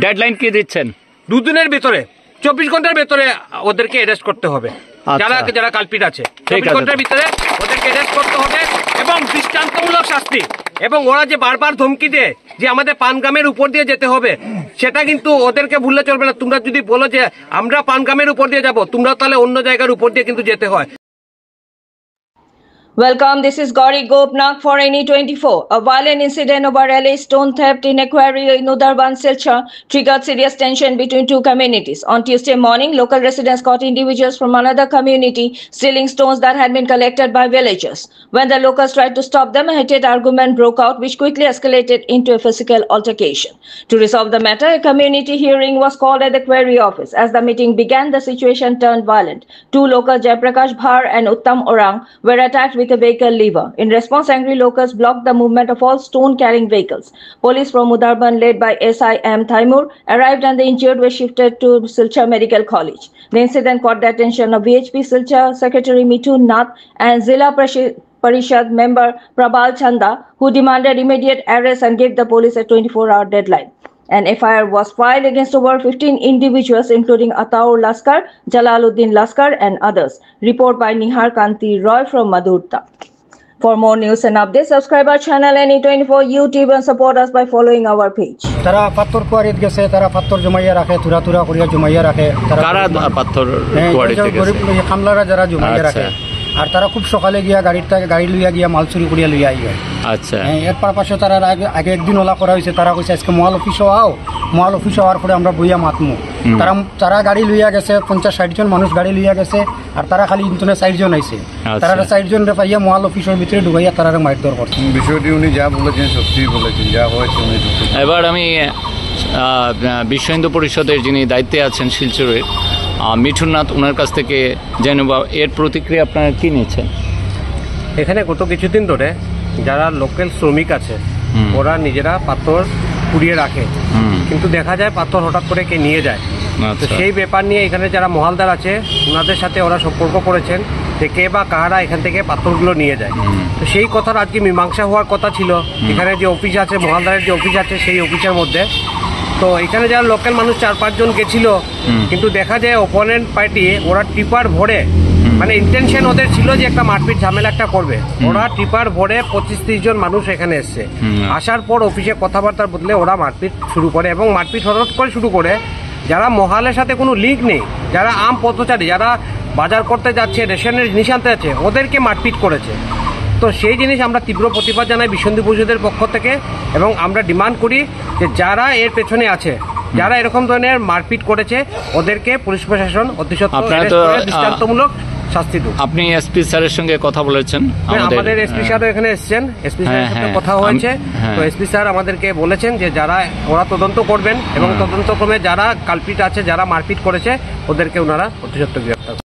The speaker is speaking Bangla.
ডেডলাইন কি দিচ্ছেন? 2 দিনের ভিতরে 24 ঘন্টার ভিতরে ওদেরকে অ্যারেস্ট করতে হবে। যারা যারা কালপিট আছে 24 ঘন্টার ভিতরে ওদেরকে অ্যারেস্ট করতে হবে এবং দৃষ্টান্তমূলক শাস্তি। এবং ওরা যে বারবার ধমকি দেয় যে আমাদের পানগ্রামের উপর দিয়ে যেতে হবে, সেটা কিন্তু ওদেরকে ভুললে চলবে না। তোমরা যদি বলো যে আমরা পানগ্রামের উপর দিয়ে যাব, তোমরা তাহলে অন্য জায়গার উপর দিয়ে কিন্তু যেতে হয়। Welcome, this is Gauri Gopnath for NE24. A violent incident over LA stone theft in a quarry in Udarban, Silchar triggered serious tension between two communities. On Tuesday morning, local residents caught individuals from another community stealing stones that had been collected by villagers. When the locals tried to stop them, a heated argument broke out, which quickly escalated into a physical altercation. To resolve the matter, a community hearing was called at the quarry office. As the meeting began, the situation turned violent. Two locals, Jayaprakash Bhar and Uttam Orang, were attacked with a vehicle lever. In response, angry locals blocked the movement of all stone-carrying vehicles. Police from Udarban, led by SIM Taimur, arrived and the injured were shifted to Silchar Medical College. The incident caught the attention of VHP Silchar Secretary Mithun Nath and Zilla Parishad member Prabal Chanda, who demanded immediate arrest and gave the police a 24-hour deadline. An FIR was filed against over 15 individuals, including Ataur Laskar, Jalaluddin Laskar, and others. Report by Nihar Kanti Roy from Madhurta. For more news and updates, subscribe our channel NE24 YouTube and support us by following our page. তারা পাথর কুয়ারিত গেছে, তারা পাথর জমাইয়া রাখে, তুরা তুরা করিয়া জমাইয়া রাখে। কারা পাথর কুয়ারিতে গেছে? কামলারা যারা জমাইয়া রাখে। আর তারা খুব সকালে গিয়া গাড়ি লইয়া গিয়া মাল চুরি করিয়া লইয়া আইবে। আচ্ছা, এর পাশে তারা আগে একদিন ওলা করা হয়েছে। তারা কইছে আজকে মহাল অফিসে আও, মহাল অফিসে হওয়ার পরে আমরা বইয়া মাতমু। তারা গাড়ি লইয়া গেছে, 50-60 জন মানুষ গাড়ি লইয়া গেছে। আর তারা খালি ইন্টনে 4 জন আইছে। তারা 4 জন রে পাইয়া মহাল অফিসের ভিতরে ঢুকাইয়া তারা মারধর করছে। বিষয়টি উনি যা বলেছেন সত্যি বলেছেন, যা হয়েছে উনি। এবার আমি বিশ্ব হিন্দু পরিষদের যিনি দায়িত্বে আছেন শিলচরের মিঠুন নাথ, ওনার কাছ থেকে জেনে এর প্রতিক্রিয়া আপনারা কি নিয়েছেন? এখানে গত কিছুদিন ধরে যারা লোকাল শ্রমিক আছে ওরা নিজেরা পাথর পুড়িয়ে রাখে, কিন্তু দেখা যায় পাথর হঠাৎ করে কে নিয়ে যায়। তো সেই ব্যাপার নিয়ে এখানে যারা মহালদার আছে ওনাদের সাথে ওরা সম্পর্ক করেছেন যে কে বা কারা এখান থেকে পাথরগুলো নিয়ে যায়। তো সেই কথার আজকে মীমাংসা হওয়ার কথা ছিল। এখানে যে অফিস আছে, মহালদারের যে অফিস আছে, সেই অফিসের মধ্যে তো এখানে যারা লোকাল মানুষ 4-5 জন গেছিল, কিন্তু দেখা যায় অপোনেন্ট পার্টি ওরা টিপার ভরে, মানে ইন্টেনশন ওদের ছিল যে একটা মারপিট ঝামেলা একটা করবে। ওরা টিপার ভরে 25-30 জন মানুষ এখানে এসছে। আসার পর অফিসে কথাবার্তার বদলে ওরা মারপিট শুরু করে এবং মারপিট হঠাৎ করে শুরু করে যারা মহালের সাথে কোনো লিঙ্ক নেই, যারা আম পথচারী, যারা বাজার করতে যাচ্ছে, রেশনের জিনিস আনতে যাচ্ছে, ওদেরকে মারপিট করেছে। তো সেই জিনিস আমরা তীব্র প্রতিবাদ জানাই বিশ্ব হিন্দু পরিষদের পক্ষ থেকে এবং আমরা ডিমান্ড করি যে যারা এর পেছনে আছে, যারা এরকম ধরনের মারপিট করেছে, ওদেরকে পুলিশ প্রশাসন অতি সত্বর দৃষ্টান্তমূলক শাস্তি দেব। আপনি এসপি স্যারের সঙ্গে কথা বলেছেন? আমাদের এসপি স্যারও এখানে এসেছেন, এসপি স্যারের সাথে কথা হয়েছে। তো এসপি স্যার আমাদেরকে বলেছেন যে যারা ওরা তদন্ত করবেন এবং তদন্তক্রমে যারা কালপিট আছে, যারা মারপিট করেছে, ওদেরকে ওনারা অতি সত্বর গ্রেফতার